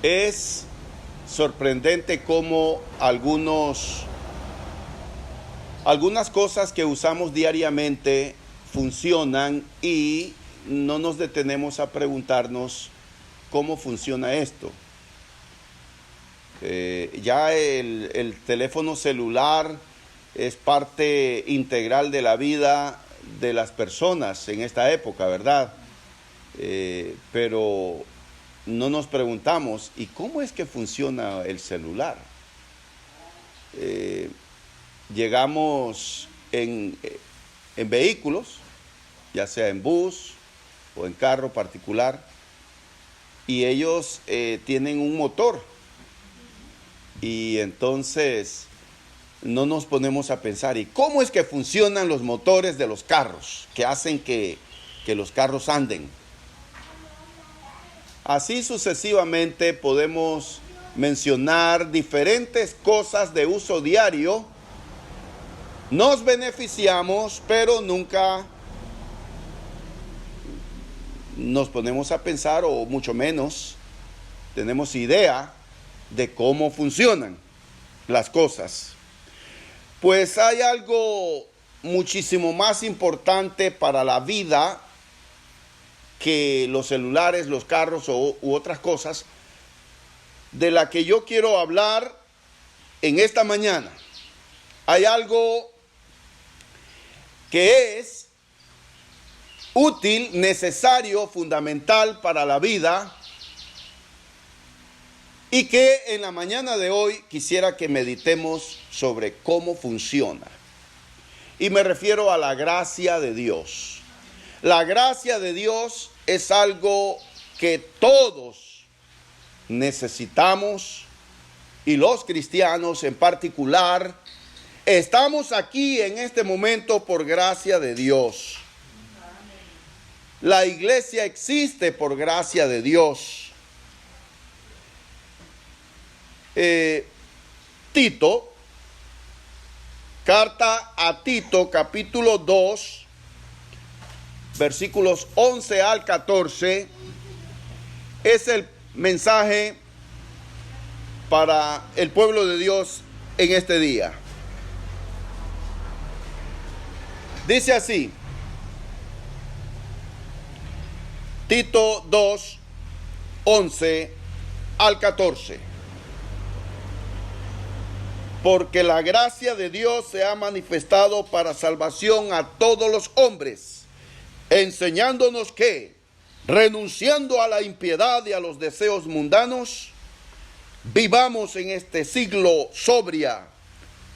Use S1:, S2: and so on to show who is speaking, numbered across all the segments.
S1: Es sorprendente cómo algunas cosas que usamos diariamente funcionan y no nos detenemos a preguntarnos cómo funciona esto. Ya el teléfono celular es parte integral de la vida de las personas en esta época, ¿verdad? Pero no nos preguntamos, ¿y cómo es que funciona el celular? Llegamos en vehículos, ya sea en bus o en carro particular, y ellos tienen un motor. Y entonces no nos ponemos a pensar, ¿y cómo es que funcionan los motores de los carros que hacen que los carros anden? Así sucesivamente podemos mencionar diferentes cosas de uso diario. Nos beneficiamos, pero nunca nos ponemos a pensar, o mucho menos tenemos idea de cómo funcionan las cosas. Pues hay algo muchísimo más importante para la vida que los celulares, los carros u otras cosas, de la que yo quiero hablar en esta mañana. Hay algo que es útil, necesario, fundamental para la vida, y que en la mañana de hoy quisiera que meditemos sobre cómo funciona. Y me refiero a la gracia de Dios. La gracia de Dios es algo que todos necesitamos, y los cristianos en particular estamos aquí en este momento por gracia de Dios. La iglesia existe por gracia de Dios. Tito, carta a Tito, capítulo 2, versículos 11 al 14, es el mensaje para el pueblo de Dios en este día. Dice así, Tito 2, 11 al 14. Porque la gracia de Dios se ha manifestado para salvación a todos los hombres, enseñándonos que, renunciando a la impiedad y a los deseos mundanos, vivamos en este siglo sobria,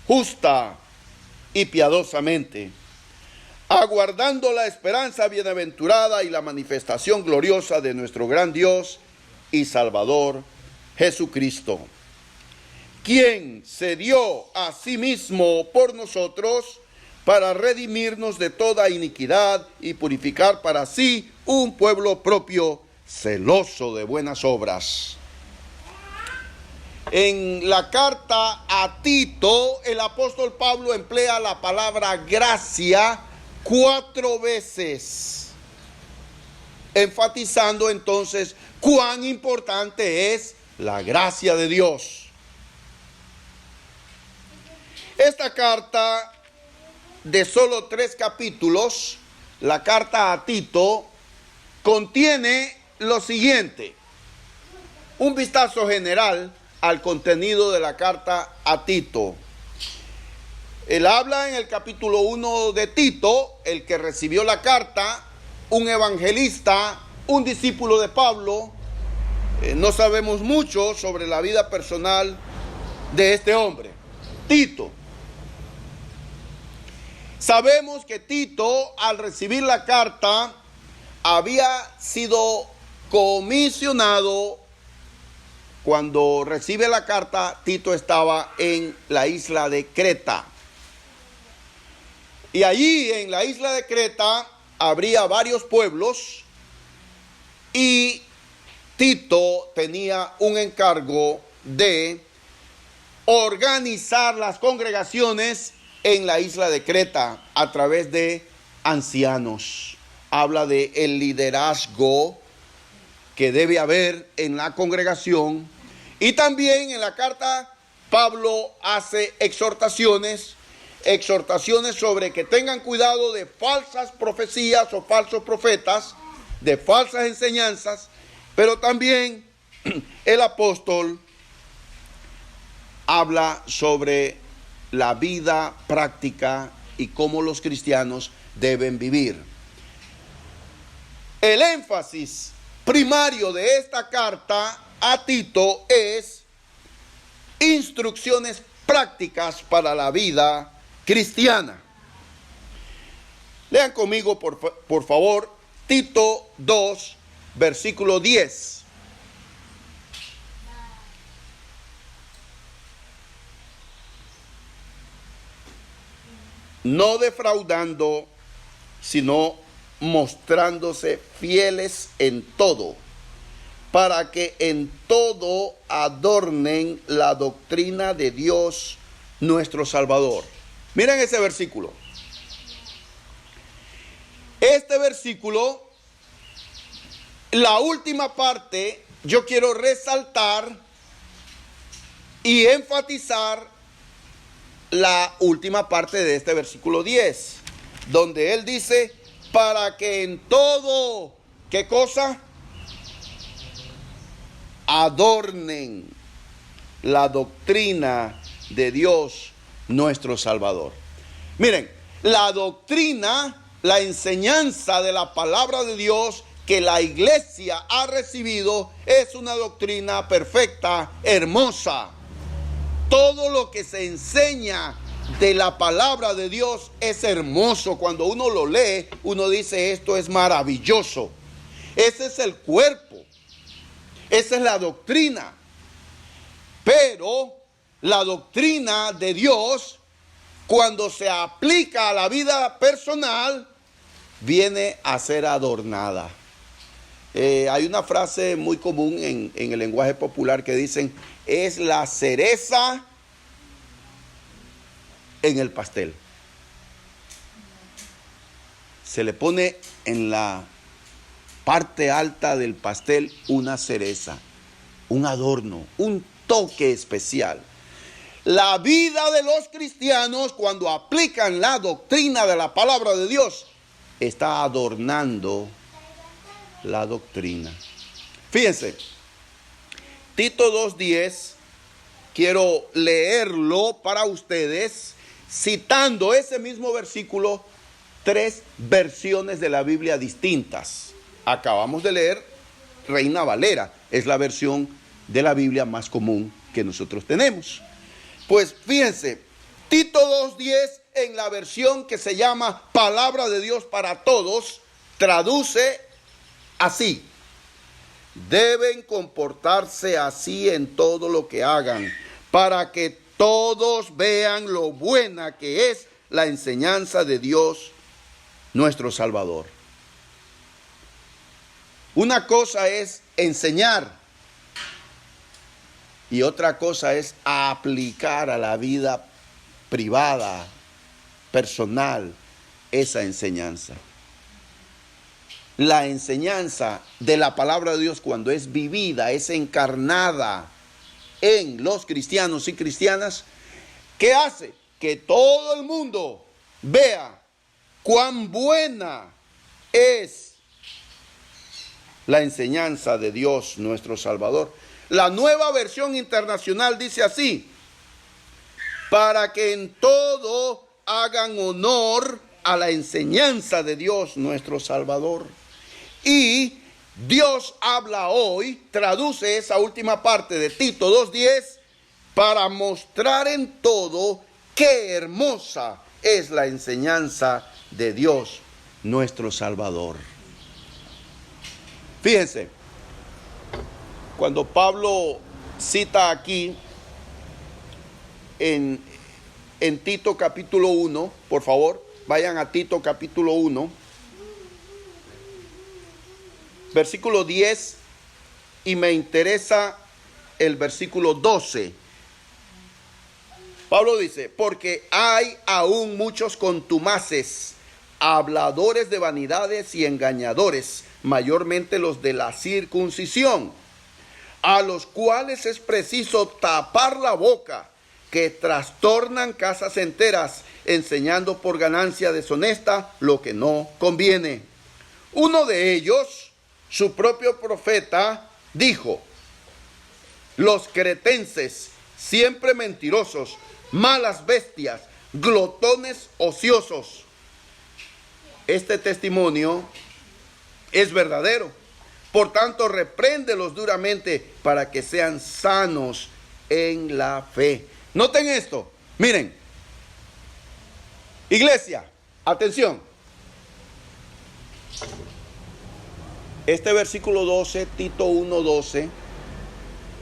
S1: justa y piadosamente, aguardando la esperanza bienaventurada y la manifestación gloriosa de nuestro gran Dios y Salvador Jesucristo, quien se dio a sí mismo por nosotros para redimirnos de toda iniquidad y purificar para sí un pueblo propio, celoso de buenas obras. En la carta a Tito, el apóstol Pablo emplea la palabra gracia 4 veces, enfatizando entonces cuán importante es la gracia de Dios. Esta carta de solo 3 capítulos, la carta a Tito, contiene lo siguiente: un vistazo general al contenido de la carta a Tito. Él habla en el capítulo 1 de Tito, el que recibió la carta, un evangelista, un discípulo de Pablo. No sabemos mucho sobre la vida personal de este hombre, Tito. Sabemos que Tito, al recibir la carta, había sido comisionado. Cuando recibe la carta, Tito estaba en la isla de Creta. Y allí en la isla de Creta habría varios pueblos, y Tito tenía un encargo de organizar las congregaciones en la isla de Creta a través de ancianos. Habla de el liderazgo que debe haber en la congregación. Y también en la carta Pablo hace exhortaciones sobre que tengan cuidado de falsas profecías o falsos profetas, de falsas enseñanzas, pero también el apóstol habla sobre la vida práctica y cómo los cristianos deben vivir. El énfasis primario de esta carta a Tito es instrucciones prácticas para la vida cristiana. Lean conmigo, por favor, Tito 2, versículo 10. No defraudando, sino mostrándose fieles en todo, para que en todo adornen la doctrina de Dios nuestro Salvador. Miren ese versículo. Este versículo, la última parte, yo quiero resaltar y enfatizar la última parte de este versículo 10, donde él dice, para que en todo, ¿qué cosa? Adornen la doctrina de Dios nuestro Salvador. Miren, la doctrina, la enseñanza de la palabra de Dios que la iglesia ha recibido es una doctrina perfecta, hermosa. Todo lo que se enseña de la palabra de Dios es hermoso. Cuando uno lo lee, uno dice, esto es maravilloso. Ese es el cuerpo. Esa es la doctrina. Pero la doctrina de Dios, cuando se aplica a la vida personal, viene a ser adornada. Hay una frase muy común en el lenguaje popular que dicen, es la cereza en el pastel. Se le pone en la parte alta del pastel una cereza, un adorno, un toque especial. La vida de los cristianos, cuando aplican la doctrina de la palabra de Dios, está adornando la doctrina. Fíjense, Tito 2:10, quiero leerlo para ustedes, citando ese mismo versículo, 3 versiones de la Biblia distintas. Acabamos de leer Reina Valera, es la versión de la Biblia más común que nosotros tenemos. Pues fíjense, Tito 2:10 en la versión que se llama Palabra de Dios para Todos, traduce así: deben comportarse así en todo lo que hagan, para que todos vean lo buena que es la enseñanza de Dios, nuestro Salvador. Una cosa es enseñar y otra cosa es aplicar a la vida privada, personal, esa enseñanza. La enseñanza de la palabra de Dios, cuando es vivida, es encarnada en los cristianos y cristianas, ¿qué hace? Que todo el mundo vea cuán buena es la enseñanza de Dios nuestro Salvador. La Nueva Versión Internacional dice así: para que en todo hagan honor a la enseñanza de Dios nuestro Salvador. Y Dios habla hoy, traduce esa última parte de Tito 2:10, para mostrar en todo qué hermosa es la enseñanza de Dios nuestro Salvador. Fíjense, cuando Pablo cita aquí en Tito capítulo 1, por favor, vayan a Tito capítulo 1, versículo 10, y me interesa el versículo 12. Pablo dice: porque hay aún muchos contumaces, habladores de vanidades y engañadores, mayormente los de la circuncisión, a los cuales es preciso tapar la boca, que trastornan casas enteras, enseñando por ganancia deshonesta lo que no conviene. Uno de ellos, su propio profeta, dijo: los cretenses, siempre mentirosos, malas bestias, glotones ociosos. Este testimonio es verdadero. Por tanto, repréndelos duramente para que sean sanos en la fe. Noten esto. Miren. Iglesia, atención. Este versículo 12, Tito 1:12,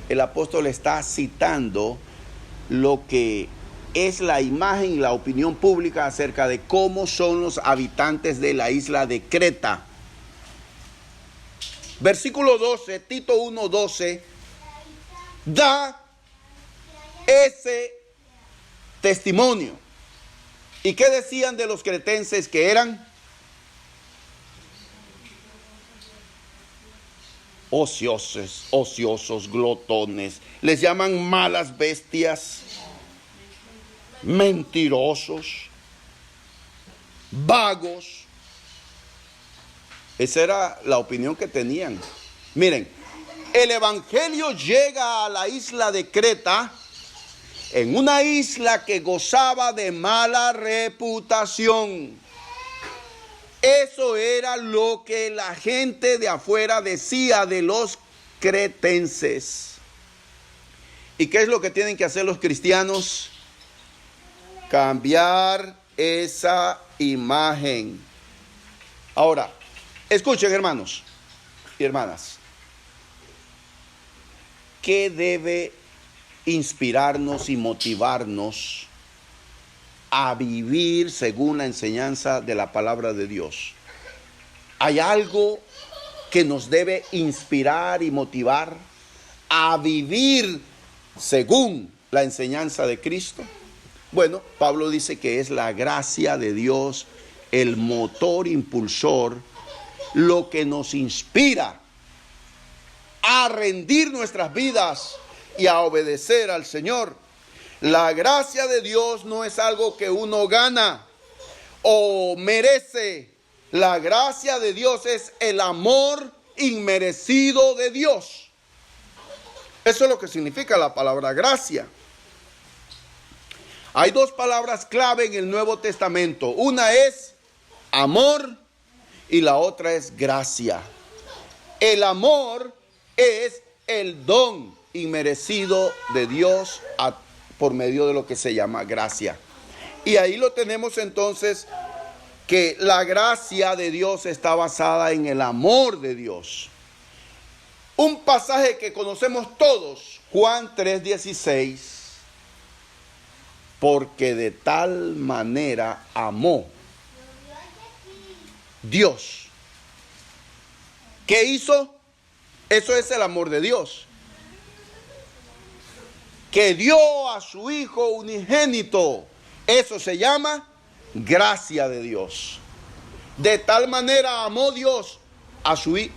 S1: el apóstol está citando lo que es la imagen y la opinión pública acerca de cómo son los habitantes de la isla de Creta. Versículo 12, Tito 1:12, da ese testimonio. ¿Y qué decían de los cretenses que eran? Ociosos, glotones. Les llaman malas bestias, mentirosos, vagos. Esa era la opinión que tenían. Miren, el evangelio llega a la isla de Creta, en una isla que gozaba de mala reputación. Eso era lo que la gente de afuera decía de los cretenses. ¿Y qué es lo que tienen que hacer los cristianos? Cambiar esa imagen. Ahora, escuchen, hermanos y hermanas, ¿qué debe inspirarnos y motivarnos a vivir según la enseñanza de la palabra de Dios? ¿Hay algo que nos debe inspirar y motivar a vivir según la enseñanza de Cristo? Bueno, Pablo dice que es la gracia de Dios el motor impulsor, lo que nos inspira a rendir nuestras vidas y a obedecer al Señor. La gracia de Dios no es algo que uno gana o merece. La gracia de Dios es el amor inmerecido de Dios. Eso es lo que significa la palabra gracia. Hay dos palabras clave en el Nuevo Testamento. Una es amor y la otra es gracia. El amor es el don inmerecido de Dios por medio de lo que se llama gracia. Y ahí lo tenemos entonces, que la gracia de Dios está basada en el amor de Dios. Un pasaje que conocemos todos, Juan 3:16, porque de tal manera amó Dios. ¿Qué hizo? Eso es el amor de Dios. Que dio a su Hijo unigénito. Eso se llama gracia de Dios. De tal manera amó Dios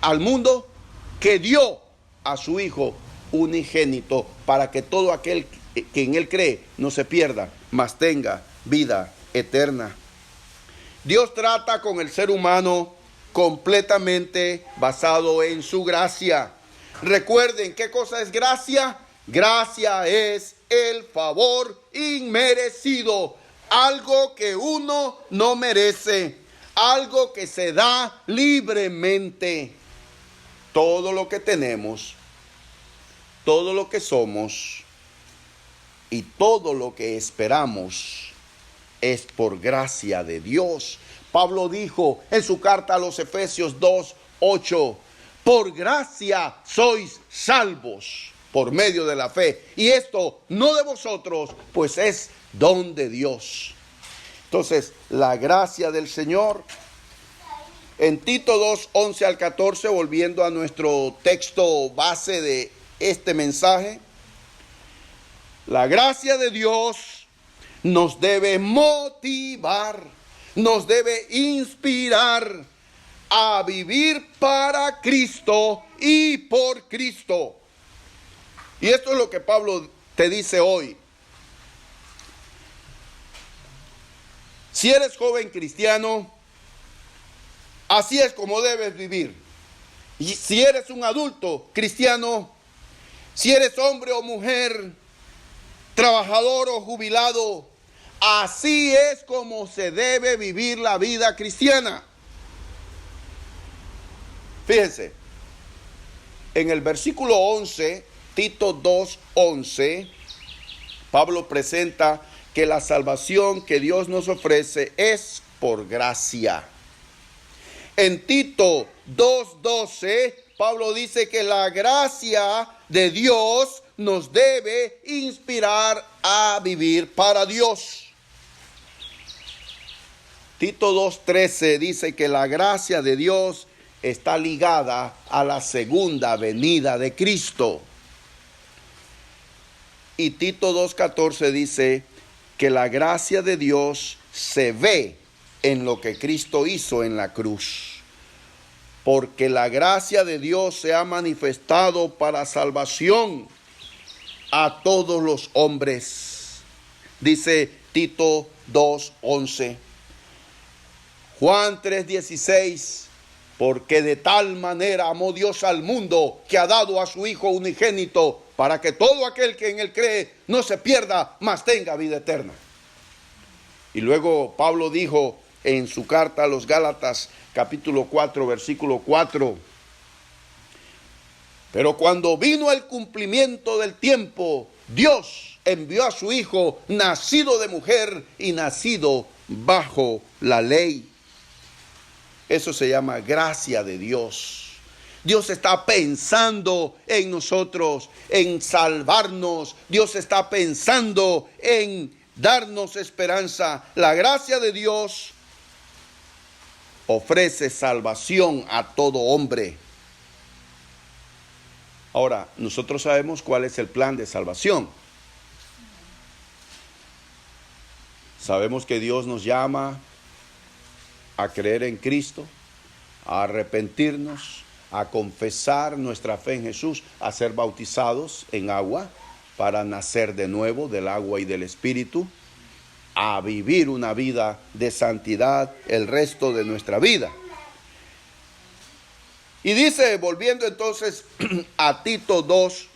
S1: al mundo, que dio a su Hijo unigénito, para que todo aquel que en Él cree no se pierda, mas tenga vida eterna. Dios trata con el ser humano completamente basado en su gracia. Recuerden, ¿qué cosa es gracia? Gracia es el favor inmerecido, algo que uno no merece, algo que se da libremente. Todo lo que tenemos, todo lo que somos y todo lo que esperamos es por gracia de Dios. Pablo dijo en su carta a los Efesios 2:8, por gracia sois salvos por medio de la fe, y esto no de vosotros, pues es don de Dios. Entonces, la gracia del Señor. En Tito 2:11 al 14, volviendo a nuestro texto base de este mensaje, la gracia de Dios nos debe motivar, nos debe inspirar a vivir para Cristo y por Cristo. Y esto es lo que Pablo te dice hoy. Si eres joven cristiano, así es como debes vivir. Y si eres un adulto cristiano, si eres hombre o mujer, trabajador o jubilado, así es como se debe vivir la vida cristiana. Fíjense, en el versículo 11, Tito 2:11, Pablo presenta que la salvación que Dios nos ofrece es por gracia. En Tito 2:12, Pablo dice que la gracia de Dios nos debe inspirar a vivir para Dios. Tito 2:13 dice que la gracia de Dios está ligada a la segunda venida de Cristo. Y Tito 2:14 dice que la gracia de Dios se ve en lo que Cristo hizo en la cruz. Porque la gracia de Dios se ha manifestado para salvación a todos los hombres. Dice Tito 2:11. Juan 3:16. Porque de tal manera amó Dios al mundo que ha dado a su Hijo unigénito, para que todo aquel que en él cree no se pierda, mas tenga vida eterna. Y luego Pablo dijo en su carta a los Gálatas, capítulo 4, versículo 4. Pero cuando vino el cumplimiento del tiempo, Dios envió a su Hijo, nacido de mujer y nacido bajo la ley. Eso se llama gracia de Dios. Dios está pensando en nosotros, en salvarnos. Dios está pensando en darnos esperanza. La gracia de Dios ofrece salvación a todo hombre. Ahora, nosotros sabemos cuál es el plan de salvación. Sabemos que Dios nos llama a creer en Cristo, a arrepentirnos, a confesar nuestra fe en Jesús, a ser bautizados en agua para nacer de nuevo del agua y del Espíritu, a vivir una vida de santidad el resto de nuestra vida. Y dice, volviendo entonces a Tito 2,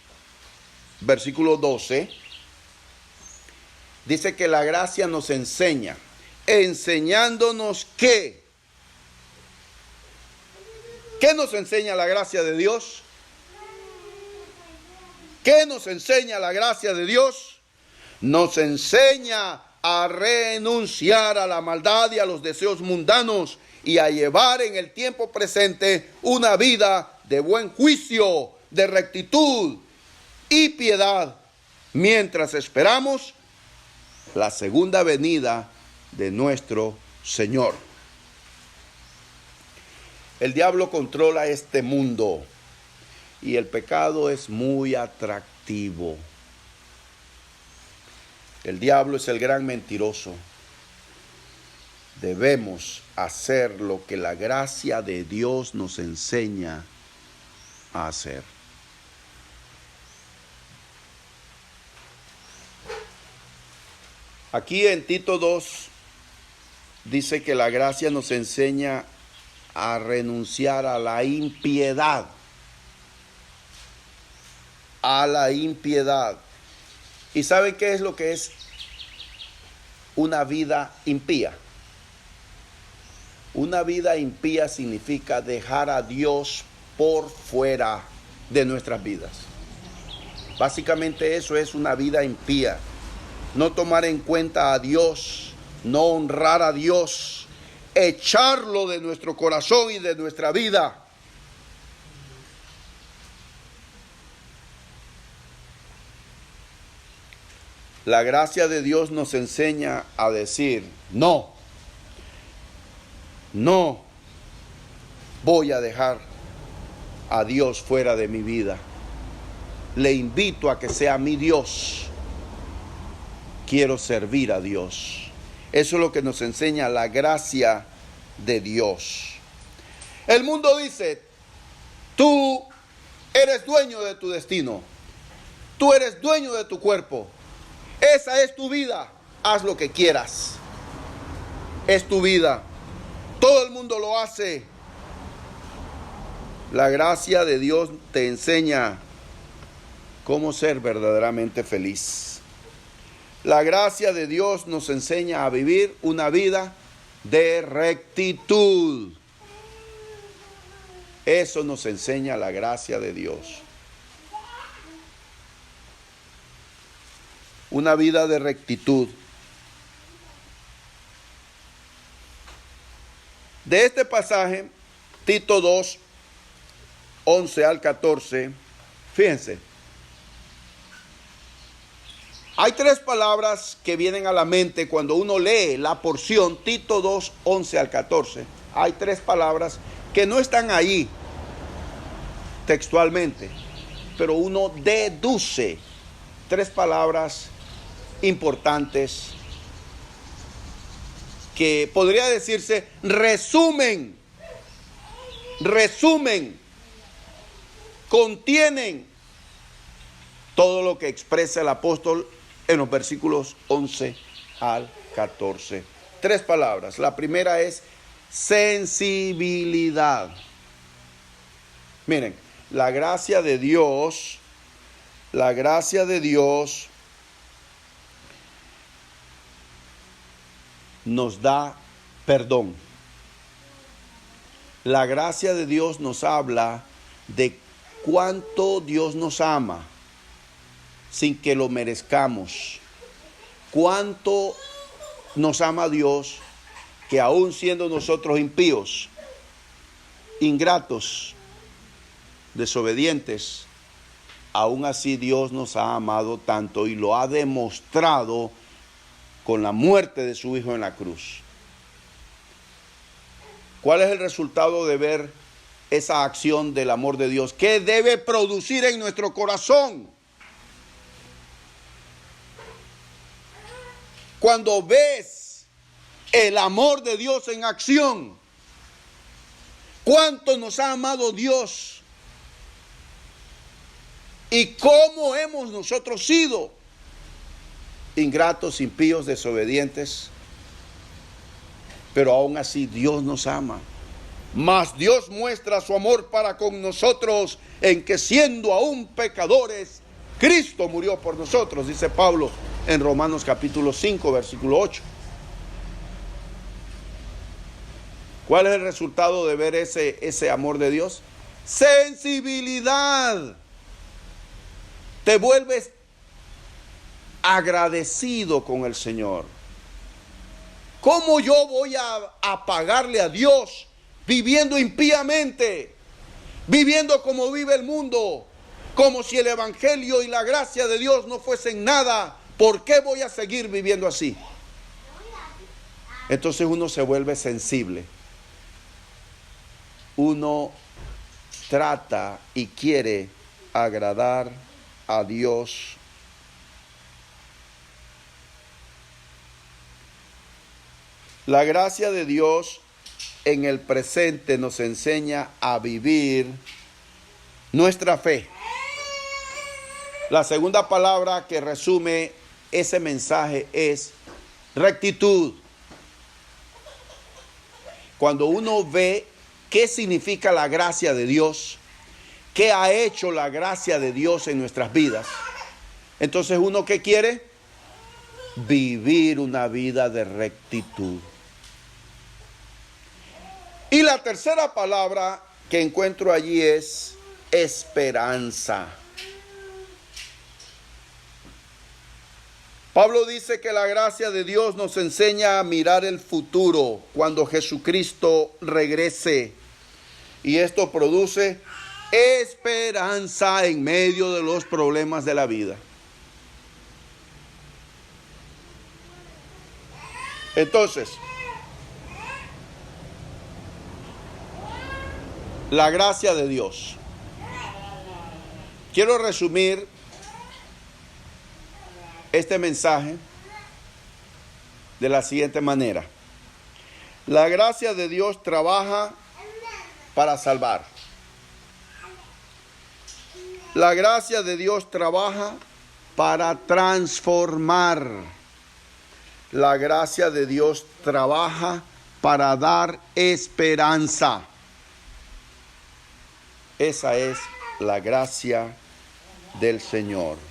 S1: versículo 12, dice que la gracia nos enseña, enseñándonos ¿qué? ¿Qué nos enseña la gracia de Dios? ¿Qué nos enseña la gracia de Dios? Nos enseña a renunciar a la maldad y a los deseos mundanos y a llevar en el tiempo presente una vida de buen juicio, de rectitud y piedad, mientras esperamos la segunda venida de nuestro Señor. El diablo controla este mundo y el pecado es muy atractivo. El diablo es el gran mentiroso. Debemos hacer lo que la gracia de Dios nos enseña a hacer. Aquí en Tito 2 dice que la gracia nos enseña a renunciar a la impiedad. A la impiedad. ¿Y saben qué es lo que es una vida impía? Una vida impía significa dejar a Dios por fuera de nuestras vidas. Básicamente eso es una vida impía. No tomar en cuenta a Dios, no honrar a Dios, echarlo de nuestro corazón y de nuestra vida. La gracia de Dios nos enseña a decir, no voy a dejar a Dios fuera de mi vida. Le invito a que sea mi Dios. Quiero servir a Dios. Eso es lo que nos enseña la gracia de Dios. El mundo dice, tú eres dueño de tu destino. Tú eres dueño de tu cuerpo. Esa es tu vida. Haz lo que quieras. Es tu vida. Todo el mundo lo hace. La gracia de Dios te enseña cómo ser verdaderamente feliz. La gracia de Dios nos enseña a vivir una vida de rectitud. Eso nos enseña la gracia de Dios. Una vida de rectitud. De este pasaje, Tito 2, 11 al 14, fíjense. Hay tres palabras que vienen a la mente cuando uno lee la porción Tito 2, 11 al 14. Hay tres palabras que no están ahí textualmente, pero uno deduce tres palabras importantes que podría decirse resumen, contienen todo lo que expresa el apóstol en los versículos 11 al 14. Tres palabras. La primera es sensibilidad. Miren, la gracia de Dios nos da perdón. La gracia de Dios nos habla de cuánto Dios nos ama sin que lo merezcamos. Cuánto nos ama Dios que aún siendo nosotros impíos, ingratos, desobedientes, aún así Dios nos ha amado tanto y lo ha demostrado con la muerte de su Hijo en la cruz. ¿Cuál es el resultado de ver esa acción del amor de Dios? ¿Qué debe producir en nuestro corazón? Cuando ves el amor de Dios en acción, cuánto nos ha amado Dios y cómo hemos nosotros sido ingratos, impíos, desobedientes, pero aún así Dios nos ama. Mas Dios muestra su amor para con nosotros en que siendo aún pecadores, Cristo murió por nosotros, dice Pablo en Romanos capítulo 5, versículo 8. ¿Cuál es el resultado de ver ese amor de Dios? Sensibilidad. Te vuelves agradecido con el Señor. ¿Cómo yo voy a pagarle a Dios viviendo impíamente, viviendo como vive el mundo, como si el evangelio y la gracia de Dios no fuesen nada? ¿Por qué voy a seguir viviendo así? Entonces uno se vuelve sensible. Uno trata y quiere agradar a Dios. La gracia de Dios en el presente nos enseña a vivir nuestra fe. La segunda palabra que resume ese mensaje es rectitud. Cuando uno ve qué significa la gracia de Dios, qué ha hecho la gracia de Dios en nuestras vidas, entonces uno ¿qué quiere? Vivir una vida de rectitud. Y la tercera palabra que encuentro allí es esperanza. Pablo dice que la gracia de Dios nos enseña a mirar el futuro cuando Jesucristo regrese. Y esto produce esperanza en medio de los problemas de la vida. Entonces, la gracia de Dios. Quiero resumir este mensaje de la siguiente manera. La gracia de Dios trabaja para salvar. La gracia de Dios trabaja para transformar. La gracia de Dios trabaja para dar esperanza. Esa es la gracia del Señor.